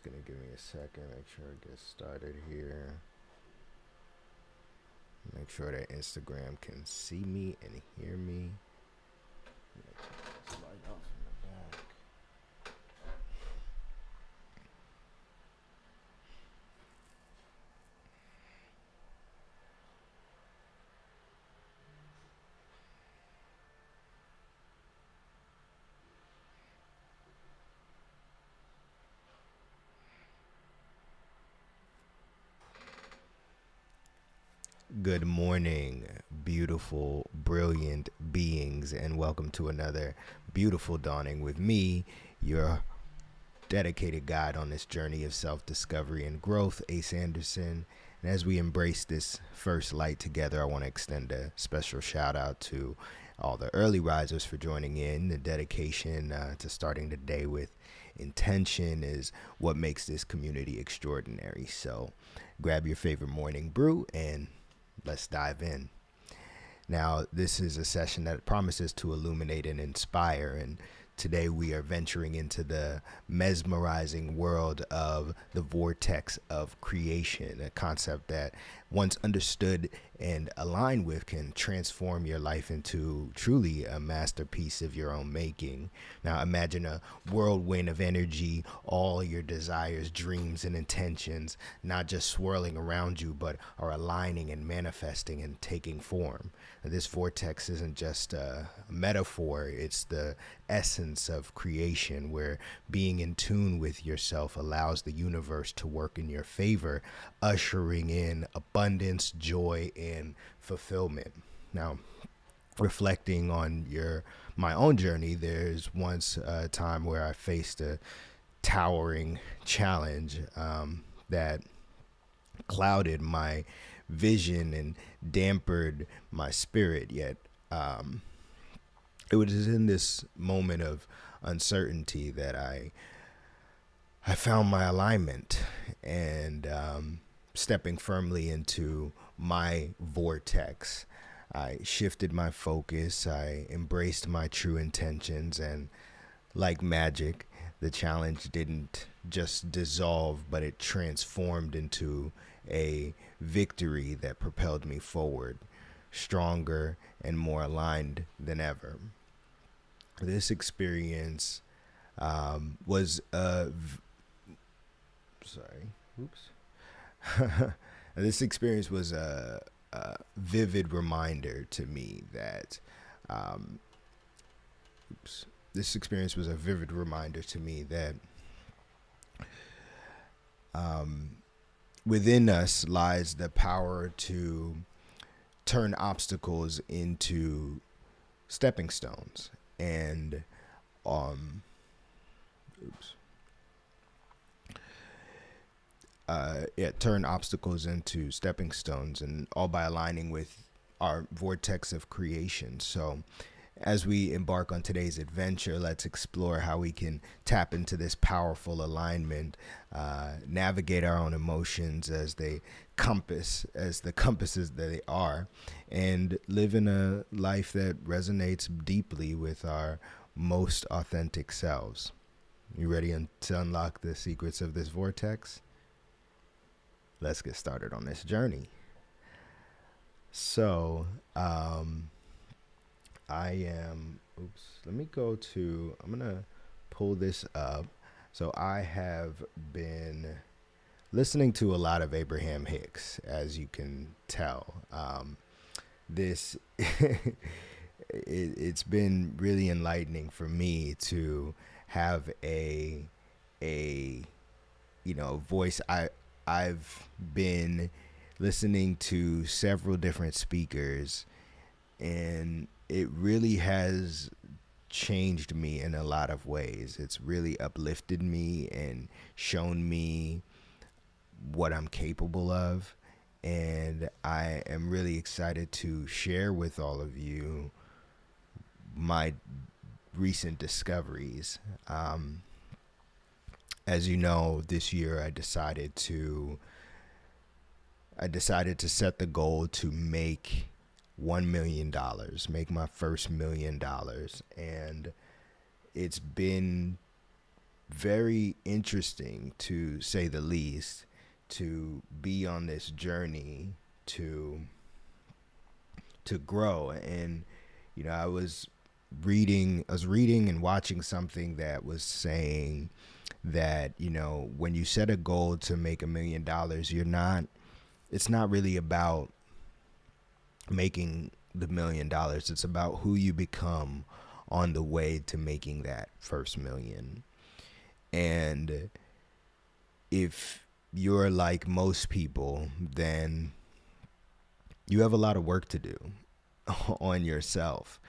gonna give me a second, make sure I get started here. Make sure that Instagram can see me and hear me. Light off in the back. Good morning, beautiful, brilliant beings, and welcome to another beautiful dawning with me, your dedicated guide on this journey of self-discovery and growth, Ace Anderson. And as we embrace this first light together, I want to extend a special shout out to all the early risers for joining in. The dedication to starting the day with intention is what makes this community extraordinary. So grab your favorite morning brew and let's dive in. Now, this is a session that promises to illuminate and inspire, and today we are venturing into the mesmerizing world of the vortex of creation, a concept that, once understood and aligned with, can transform your life into truly a masterpiece of your own making. Now, imagine a whirlwind of energy, all your desires, dreams, and intentions, not just swirling around you, but are aligning and manifesting and taking form. Now, this vortex isn't just a metaphor, it's the essence of creation, where being in tune with yourself allows the universe to work in your favor, ushering in abundance, joy, and fulfillment. Now, reflecting on my own journey, there's once a time where I faced a towering challenge that clouded my vision and dampened my spirit. Yet it was in this moment of uncertainty that I found my alignment, and stepping firmly into my vortex, I shifted my focus, I embraced my true intentions, and like magic, the challenge didn't just dissolve, but it transformed into a victory that propelled me forward, stronger and more aligned than ever. This experience was a sorry, oops. This experience was a vivid reminder to me that oops. This experience was a vivid reminder to me that within us lies the power to turn obstacles into stepping stones, and oops turn obstacles into stepping stones, and all by aligning with our vortex of creation. So as we embark on today's adventure, let's explore how we can tap into this powerful alignment, navigate our own emotions as the compasses that they are, and live in a life that resonates deeply with our most authentic selves. You ready to unlock the secrets of this vortex? Let's get started on this journey. So, I'm gonna pull this up. So I have been listening to a lot of Abraham Hicks, as you can tell. This, it's been really enlightening for me to have a voice. I've been listening to several different speakers, and it really has changed me in a lot of ways. It's really uplifted me and shown me what I'm capable of, and I am really excited to share with all of you my recent discoveries. As you know, this year I decided to set the goal to make $1 million, make my first $1 million, and it's been very interesting, to say the least, to be on this journey to grow. And I was reading and watching something that was saying that, when you set a goal to make $1 million, it's not really about making the $1 million. It's about who you become on the way to making that first million. And if you're like most people, then you have a lot of work to do on yourself.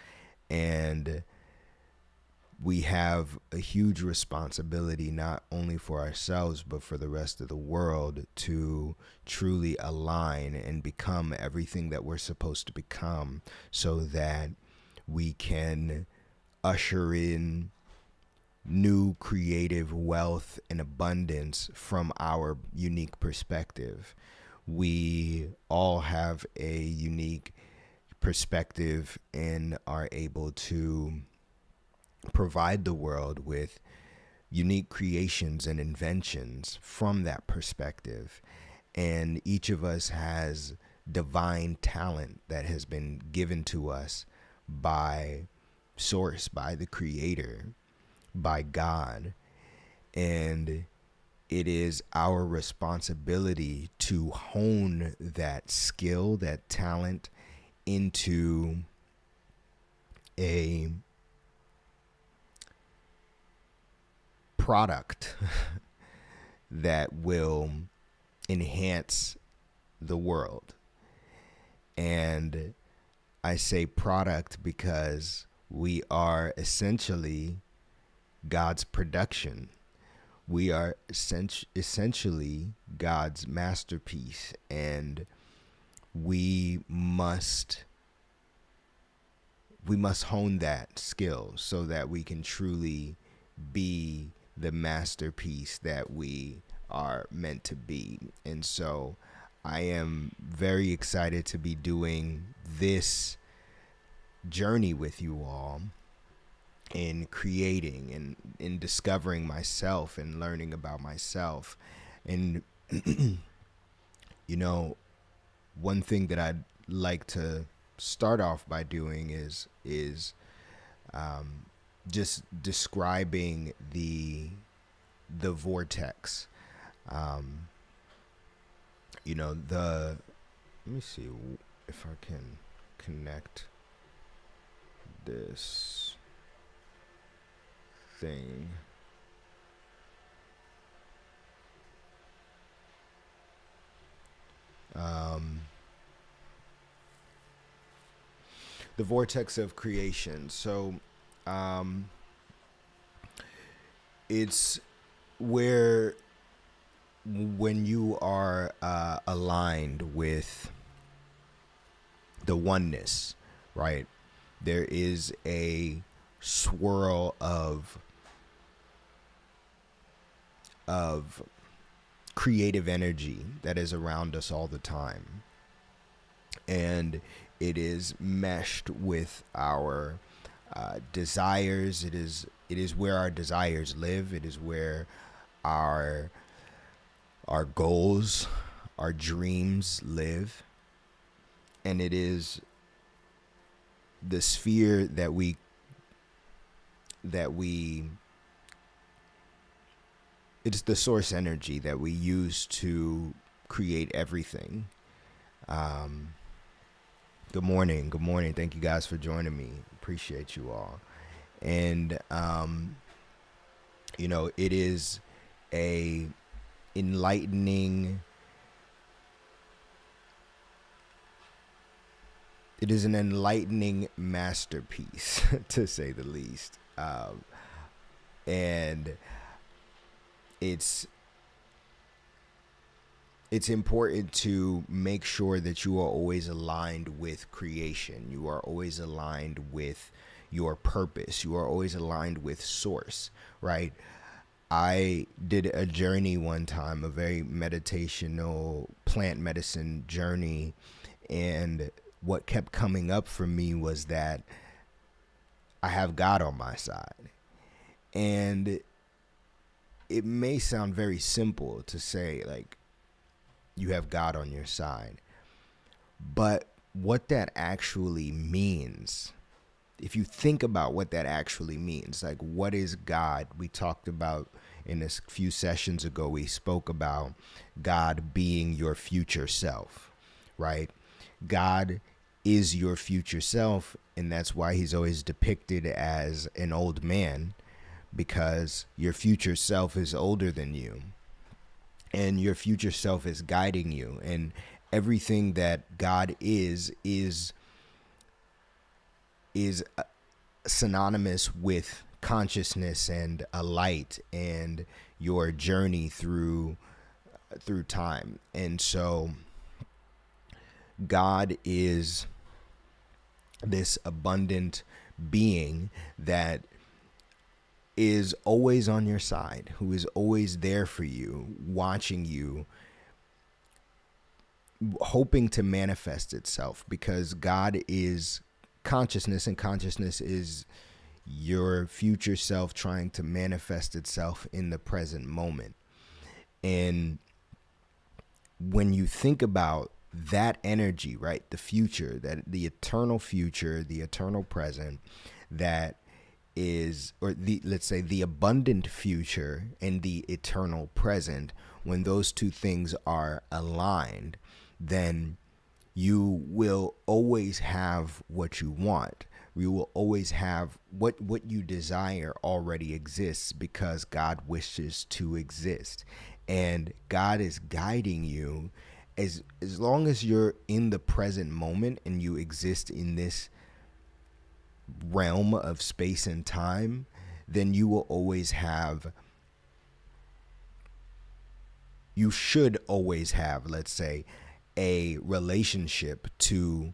And we have a huge responsibility, not only for ourselves, but for the rest of the world, to truly align and become everything that we're supposed to become, so that we can usher in new creative wealth and abundance from our unique perspective. We all have a unique perspective and are able to provide the world with unique creations and inventions from that perspective. And each of us has divine talent that has been given to us by source, by the creator, by God. And it is our responsibility to hone that skill, that talent, into a product that will enhance the world. And I say product because we are essentially God's production. We are essentially God's masterpiece, and we must hone that skill so that we can truly be the masterpiece that we are meant to be. And so I am very excited to be doing this journey with you all, in creating and in discovering myself and learning about myself. And one thing that I'd like to start off by doing is just describing the vortex. Let me see if I can connect this thing. The vortex of creation. So it's where, when you are aligned with the oneness, right, there is a swirl of creative energy that is around us all the time. And it is meshed with our desires. It is where our desires live. It is where our goals, our dreams live. And it is the sphere that we it's the source energy that we use to create everything. Good morning. Thank you guys for joining me. Appreciate you all. And it is a enlightening. It is an enlightening masterpiece, to say the least. And it's important to make sure that you are always aligned with creation. You are always aligned with your purpose. You are always aligned with source, right? I did a journey one time, a very meditational plant medicine journey. And what kept coming up for me was that I have God on my side. And it may sound very simple to say, like, you have God on your side, but what that actually means, if you think about what that actually means, like, what is God? We talked about in a few sessions ago, we spoke about God being your future self, right? God is your future self, and that's why he's always depicted as an old man, because your future self is older than you, and your future self is guiding you, and everything that God is synonymous with consciousness and a light and your journey through time. And so God is this abundant being that is always on your side, who is always there for you, watching you, hoping to manifest itself, because God is consciousness, and consciousness is your future self trying to manifest itself in the present moment. And when you think about that energy, right, the future, that the eternal future, the eternal present, that is, or the, let's say, the abundant future and the eternal present, when those two things are aligned, then you will always have what you want. You will always have what you desire already exists, because God wishes to exist. And God is guiding you as long as you're in the present moment and you exist in this realm of space and time, then you will always have, you should always have, let's say, a relationship to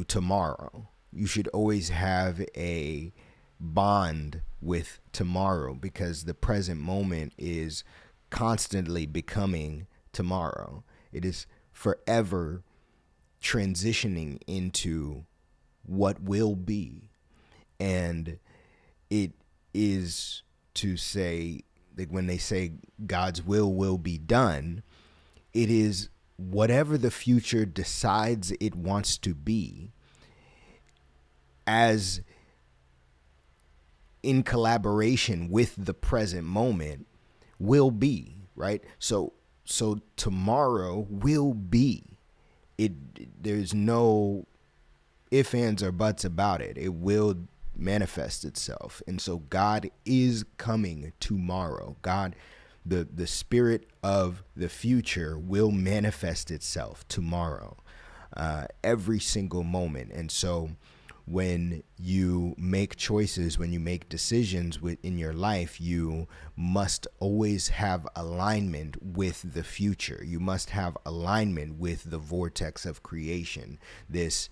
tomorrow. You should always have a bond with tomorrow, because the present moment is constantly becoming tomorrow. It is forever transitioning into what will be. And it is to say, like, when they say God's will be done, it is whatever the future decides it wants to be, as in collaboration with the present moment, will be, right? So tomorrow will be. There's no ifs, ands, or buts about it. It will manifest itself. And so God is coming tomorrow. God, the spirit of the future, will manifest itself tomorrow, every single moment. And so when you make choices, when you make decisions in your life, you must always have alignment with the future. You must have alignment with the vortex of creation, this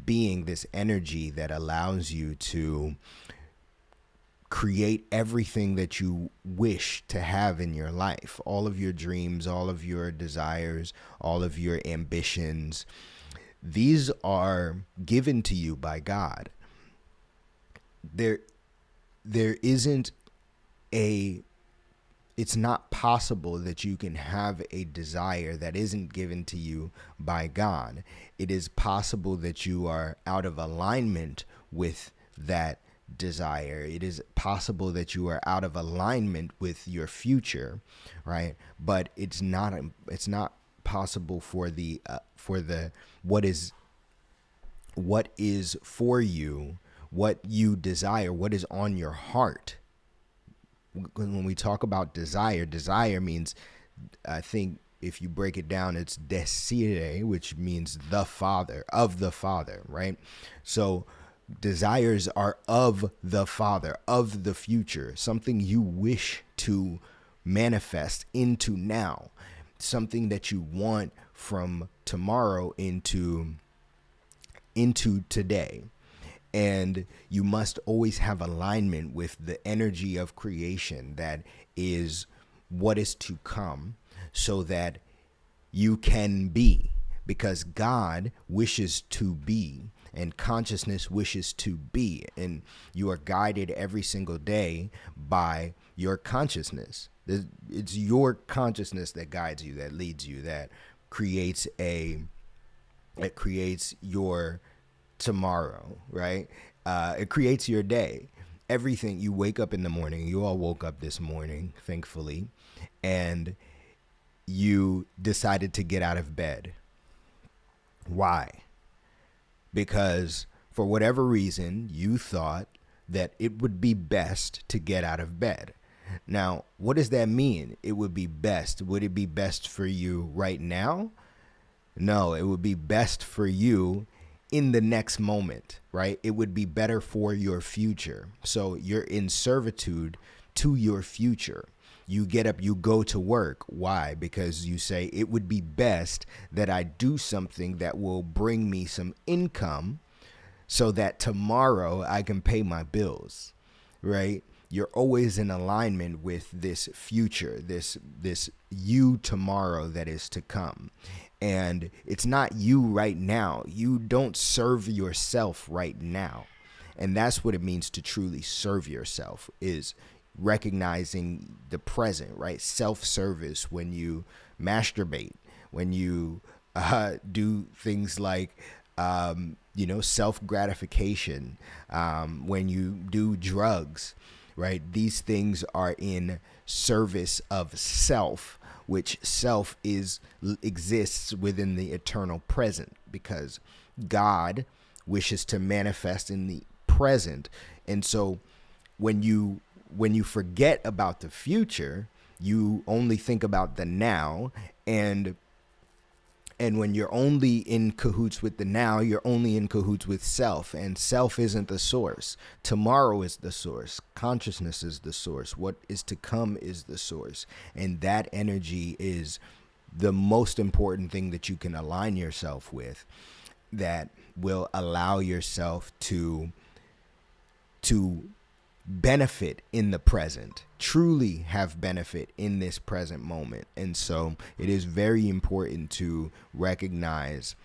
being, this energy that allows you to create everything that you wish to have in your life, all of your dreams, all of your desires, all of your ambitions. These are given to you by God. There isn't it's not possible that you can have a desire that isn't given to you by God. It is possible that you are out of alignment with that desire. It is possible that you are out of alignment with your future, right? But it's not possible for the what is for you, what you desire, what is on your heart. When we talk about desire means, I think if you break it down, it's desire, which means the Father, of the Father, right? So desires are of the Father, of the future, something you wish to manifest into now, something that you want from tomorrow into today. And you must always have alignment with the energy of creation that is what is to come, so that you can be, because God wishes to be. and consciousness wishes to be. And you are guided every single day by your consciousness. It's your consciousness that guides you, that leads you, that creates your tomorrow, right? It creates your day. Everything, you wake up in the morning, you all woke up this morning, thankfully, and you decided to get out of bed. Why? Because for whatever reason, you thought that it would be best to get out of bed. Now, what does that mean? It would be best. Would it be best for you right now? No, it would be best for you in the next moment, right? It would be better for your future. So you're in servitude to your future. You get up, you go to work. Why? Because you say it would be best that I do something that will bring me some income so that tomorrow I can pay my bills, right? You're always in alignment with this future, this you tomorrow that is to come. And it's not you right now. You don't serve yourself right now. And that's what it means to truly serve yourself, is recognizing the present, right? Self-service. When you masturbate, when you do things like, self-gratification, when you do drugs, right? These things are in service of self, which self exists within the eternal present, because God wishes to manifest in the present. And so when you forget about the future, you only think about the now. And when you're only in cahoots with the now, you're only in cahoots with self, and self isn't the source. Tomorrow is the source. Consciousness is the source. What is to come is the source. And that energy is the most important thing that you can align yourself with, that will allow yourself to benefit in the present, truly have benefit in this present moment. And so it is very important to recognize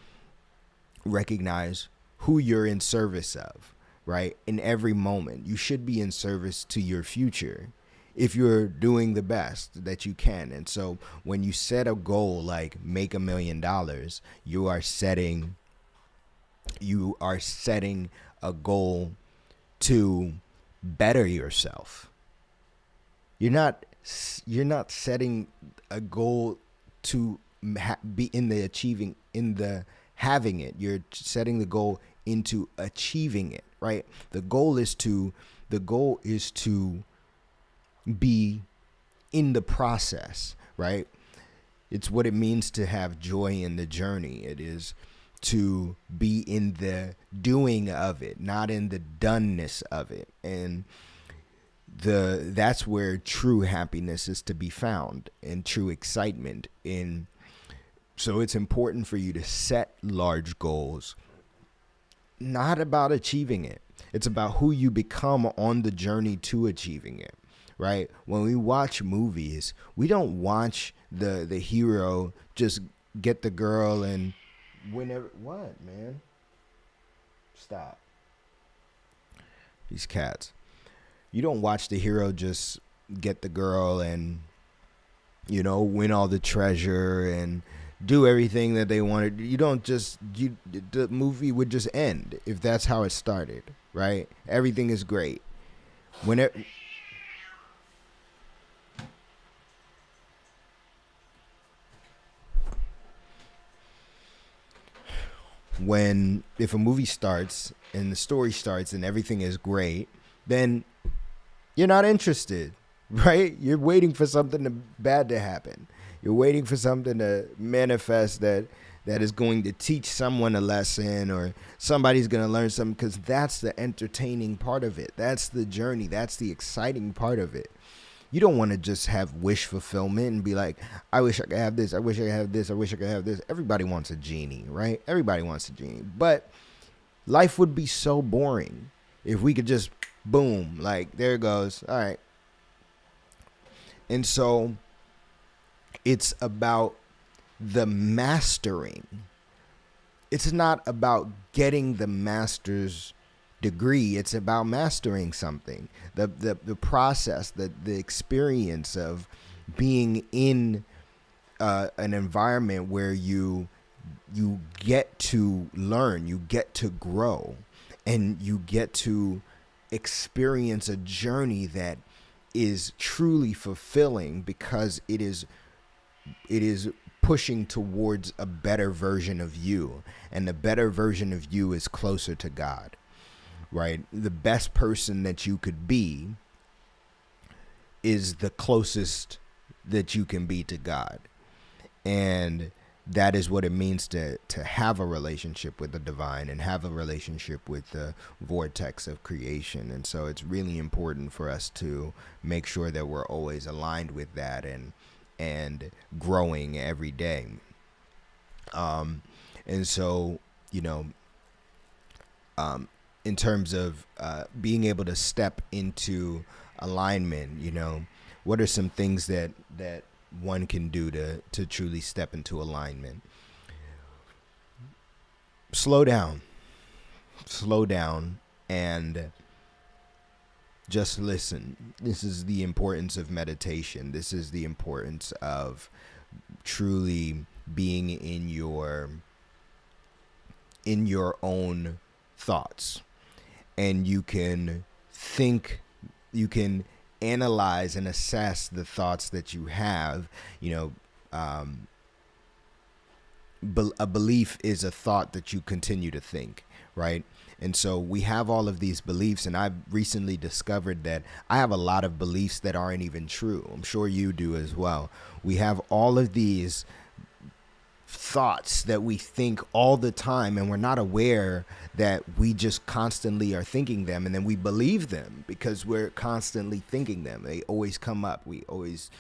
who you're in service of, right? In every moment, you should be in service to your future if you're doing the best that you can. And so when you set a goal like make $1 million, you are setting a goal to better yourself. You're not setting a goal to be in the having it. You're setting the goal into achieving it, right? The goal is to be in the process, right? It's what it means to have joy in the journey. It is to be in the doing of it, not in the doneness of it. And that's where true happiness is to be found, and true excitement. So it's important for you to set large goals, not about achieving it. It's about who you become on the journey to achieving it, right? When we watch movies, we don't watch the hero just get the girl and whenever. What, man? Stop. These cats. You don't watch the hero just get the girl and, win all the treasure and do everything that they wanted. You don't just, the movie would just end if that's how it started, right? Everything is great. If a movie starts and the story starts and everything is great, then you're not interested, right? You're waiting for something bad to happen. You're waiting for something to manifest that is going to teach someone a lesson, or somebody's going to learn something, because that's the entertaining part of it. That's the journey. That's the exciting part of it. You don't want to just have wish fulfillment and be like, I wish I could have this. I wish I could have this. I wish I could have this. Everybody wants a genie, right? Everybody wants a genie. But life would be so boring if we could just, boom, like, there it goes. All right. And so it's about the mastering it's not about getting the master's degree. It's about mastering something. The process, the experience of being in an environment where you get to learn, you get to grow, and you get to experience a journey that is truly fulfilling because it is pushing towards a better version of you, and the better version of you is closer to God, right? The best person that you could be is the closest that you can be to God. And that is what it means to have a relationship with the divine and have a relationship with the vortex of creation. And so it's really important for us to make sure that we're always aligned with that and growing every day. And so, you know, in terms of being able to step into alignment, what are some things that one can do to truly step into alignment? Slow down, and just listen. This is the importance of meditation. This is the importance of truly being in your own thoughts. And you can analyze and assess the thoughts that you have. A belief is a thought that you continue to think, right? And so we have all of these beliefs, and I've recently discovered that I have a lot of beliefs that aren't even true. I'm sure you do as well. We have all of these thoughts that we think all the time, and we're not aware that we just constantly are thinking them, and then we believe them because we're constantly thinking them. They always come up. You always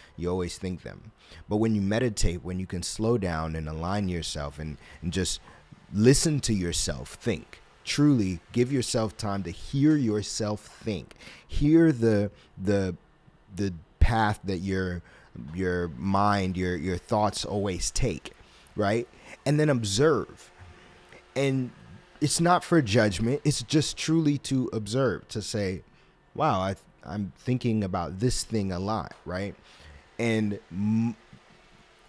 think them. But when you meditate, when you can slow down and align yourself and just listen to yourself think, truly give yourself time to hear yourself think, hear the path that your mind, your thoughts always take, right? And then observe. And it's not for judgment. It's just truly to observe, to say, wow, I'm thinking about this thing a lot, right? And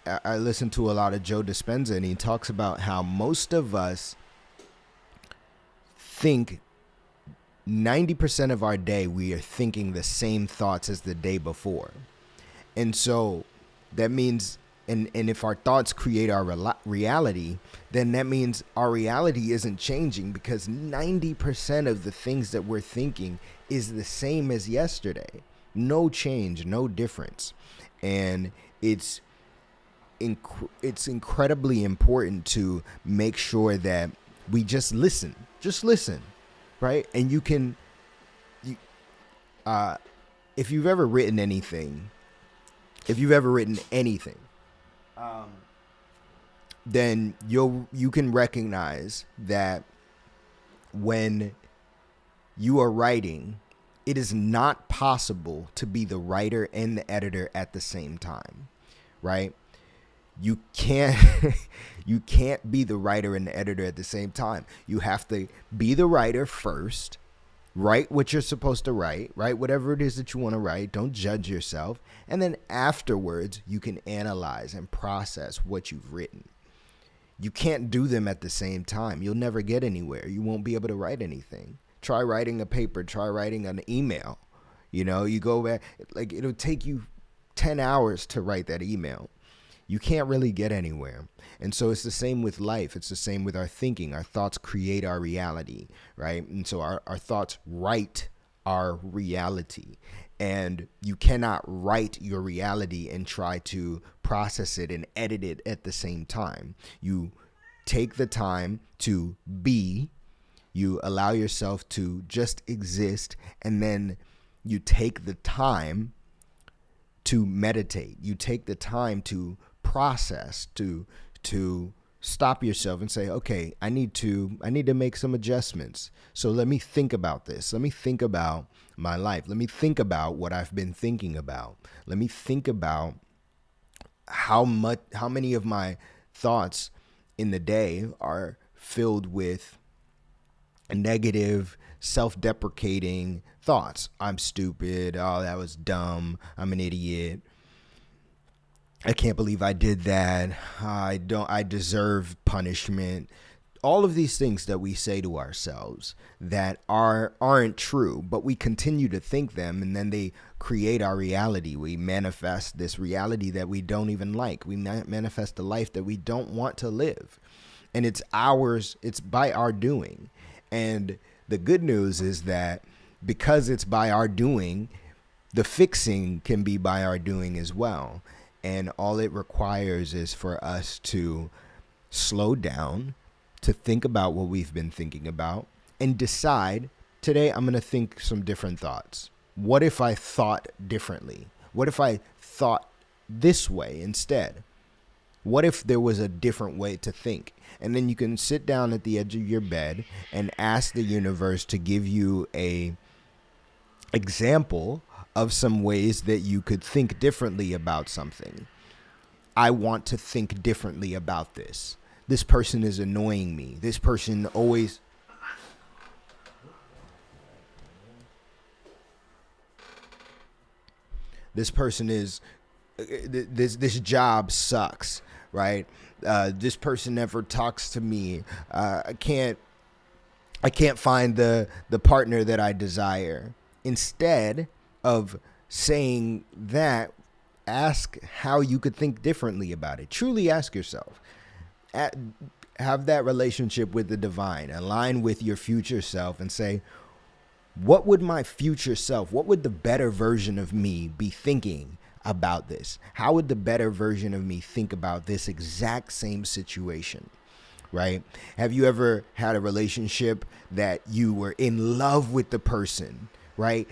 I listen to a lot of Joe Dispenza, and he talks about how most of us think 90% of our day we are thinking the same thoughts as the day before. And so that means, and if our thoughts create our reality, then that means our reality isn't changing, because 90% of the things that we're thinking is the same as yesterday. No change, no difference. And it's incredibly important to make sure that we just listen, right? And if you've ever written anything, then you can recognize that when you are writing, it is not possible to be the writer and the editor at the same time, right? You can't be the writer and the editor at the same time. You have to be the writer first, write what you're supposed to write whatever it is that you want to write. Don't judge yourself. And then afterwards, you can analyze and process what you've written. You can't do them at the same time. You'll never get anywhere. You won't be able to write anything. Try writing a paper. Try writing an email. You go back, like, it'll take you 10 hours to write that email. You can't really get anywhere. And so it's the same with life. It's the same with our thinking. Our thoughts create our reality, right? And so our thoughts write our reality. And you cannot write your reality and try to process it and edit it at the same time. You take the time to be, you allow yourself to just exist, and then you take the time to meditate. You take the time to process, to stop yourself and say, okay, I need to make some adjustments. So let me think about this. Let me think about my life. Let me think about what I've been thinking about. Let me think about how many of my thoughts in the day are filled with negative, self-deprecating thoughts. I'm stupid. Oh, that was dumb. I'm an idiot. I can't believe I did that. I deserve punishment. All of these things that we say to ourselves that aren't true, but we continue to think them, and then they create our reality. We manifest this reality that we don't even like. We manifest the life that we don't want to live. And it's ours, it's by our doing. And the good news is that because it's by our doing, the fixing can be by our doing as well. And all it requires is for us to slow down, to think about what we've been thinking about, and decide, today I'm going to think some different thoughts. What if I thought differently? What if I thought this way instead? What if there was a different way to think? And then you can sit down at the edge of your bed and ask the universe to give you a example of some ways that you could think differently about something. I want to think differently about this. This person is annoying me. This person always... This person is... This job sucks, right? This person never talks to me. I can't find the partner that I desire. Instead of saying that, ask how you could think differently about it. Truly ask yourself. Have that relationship with the divine. Align with your future self and say, what would my future self, what would the better version of me be thinking about this? How would the better version of me think about this exact same situation? Right? Have you ever had a relationship that you were in love with the person, right?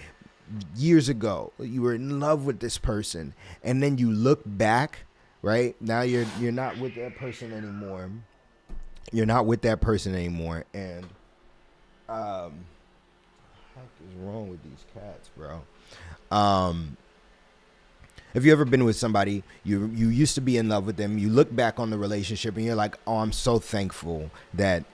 Years ago, you were in love with this person, and then you look back, right? Now you're not with that person anymore. You're not with that person anymore, and what the heck is wrong with these cats, bro? Have you ever been with somebody, you used to be in love with them, you look back on the relationship and you're like, oh, I'm so thankful that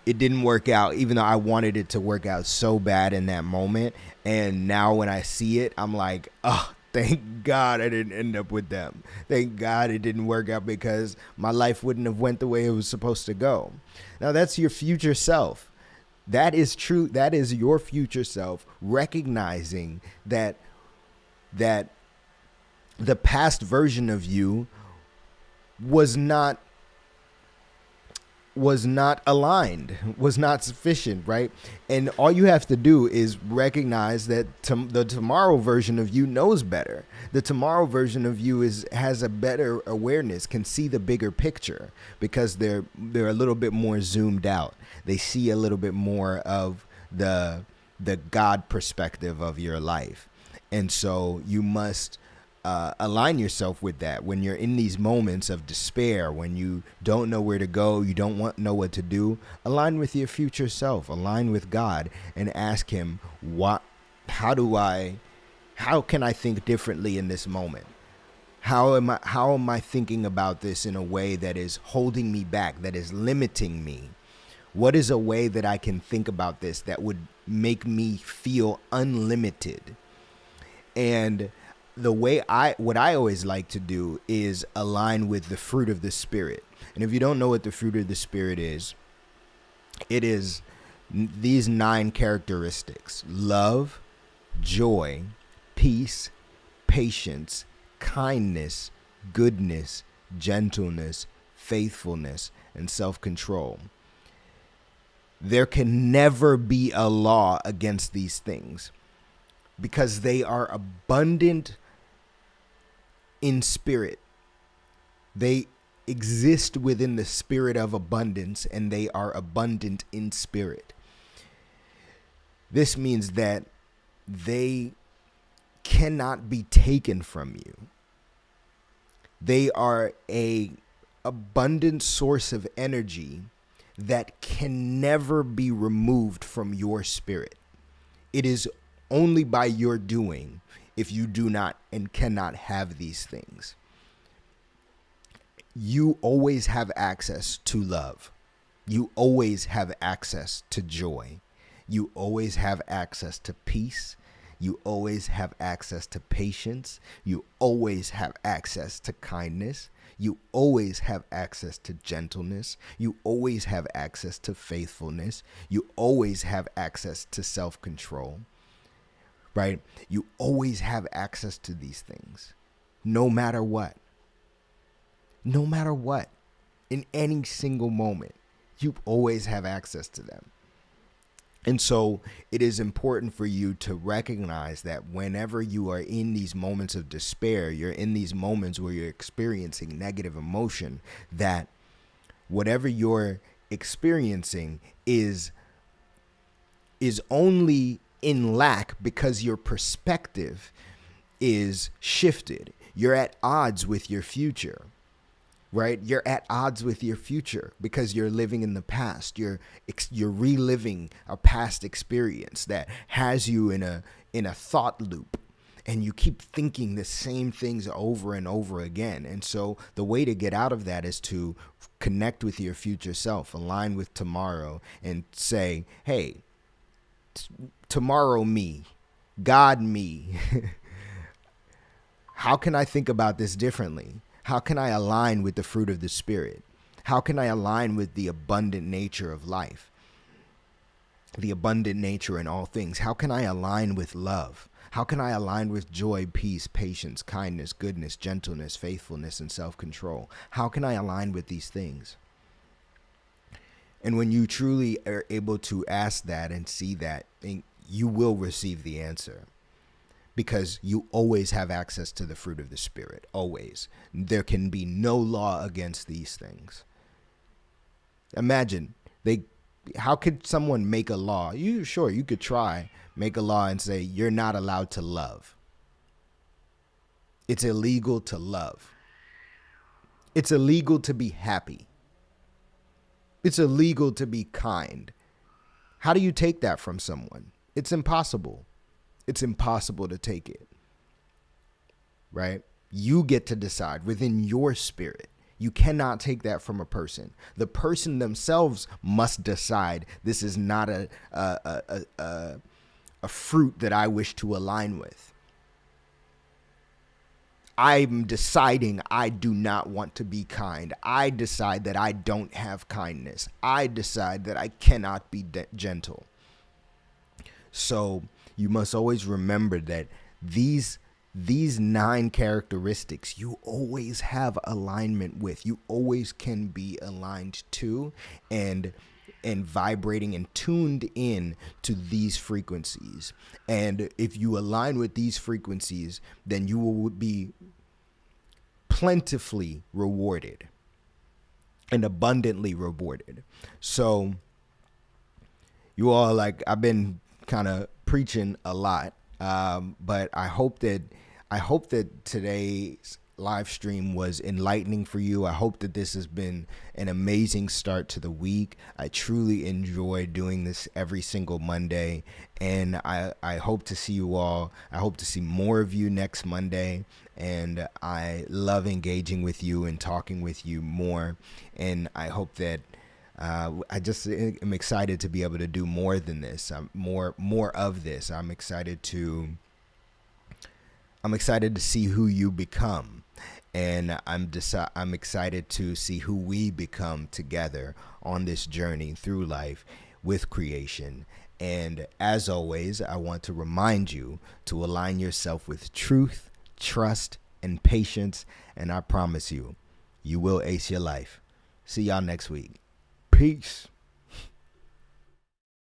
it didn't work out, even though I wanted it to work out so bad in that moment. And now when I see it, I'm like, oh, thank God I didn't end up with them. Thank God it didn't work out, because my life wouldn't have went the way it was supposed to go. Now that's your future self. That is true. That is your future self recognizing that the past version of you was not aligned, was not sufficient, right? And all you have to do is recognize that the tomorrow version of you knows better. The tomorrow version of you has a better awareness, can see the bigger picture, because they're a little bit more zoomed out. They see a little bit more of the God perspective of your life. And so you must align yourself with that when you're in these moments of despair, when you don't know where to go, you don't know what to do. Align with your future self, align with God, and ask him, how can I think differently in this moment? How am I thinking about this in a way that is holding me back, that is limiting me? What is a way that I can think about this that would make me feel unlimited? And what I always like to do is align with the fruit of the Spirit. And if you don't know what the fruit of the Spirit is, it is these 9 characteristics: love, joy, peace, patience, kindness, goodness, gentleness, faithfulness, and self-control. There can never be a law against these things, because they are abundant in spirit. They exist within the spirit of abundance, and they are abundant in spirit. This means that they cannot be taken from you. They are an abundant source of energy that can never be removed from your spirit. It is only by your doing if you do not and cannot have these things. You always have access to love. You always have access to joy. You always have access to peace. You always have access to patience. You always have access to kindness. You always have access to gentleness. You always have access to faithfulness. You always have access to self-control, right? You always have access to these things, no matter what. No matter what, in any single moment, you always have access to them. And so it is important for you to recognize that whenever you are in these moments of despair, you're in these moments where you're experiencing negative emotion, that whatever you're experiencing is only in lack because your perspective is shifted. You're at odds with your future. Right? You're at odds with your future because you're living in the past. You're reliving a past experience that has you in a thought loop, and you keep thinking the same things over and over again. And so the way to get out of that is to connect with your future self, align with tomorrow, and say, hey, tomorrow me, God me, how can I think about this differently? How can I align with the fruit of the Spirit? How can I align with the abundant nature of life? The abundant nature in all things. How can I align with love? How can I align with joy, peace, patience, kindness, goodness, gentleness, faithfulness, and self-control? How can I align with these things? And when you truly are able to ask that and see that, you will receive the answer. Because you always have access to the fruit of the Spirit, always. There can be no law against these things. Imagine, how could someone make a law? You could try, make a law and say, you're not allowed to love. It's illegal to love. It's illegal to be happy. It's illegal to be kind. How do you take that from someone? It's impossible. It's impossible to take it, right? You get to decide within your spirit. You cannot take that from a person. The person themselves must decide this is not a fruit that I wish to align with. I'm deciding I do not want to be kind. I decide that I don't have kindness. I decide that I cannot be gentle. So you must always remember that these 9 characteristics you always have alignment with. You always can be aligned to and vibrating and tuned in to these frequencies. And if you align with these frequencies, then you will be plentifully rewarded and abundantly rewarded. So you all, I've been kind of preaching a lot, but I hope that today's live stream was enlightening for you. I hope that this has been an amazing start to the week. I truly enjoy doing this every single Monday, and I hope to see you all. I hope to see more of you next Monday, and I love engaging with you and talking with you more, and I hope that I just am excited to be able to do more than this. More of this. I'm excited to see who you become, and I'm excited to see who we become together on this journey through life with creation. And as always, I want to remind you to align yourself with truth, trust, and patience, and I promise you, you will ace your life. See y'all next week. Peace.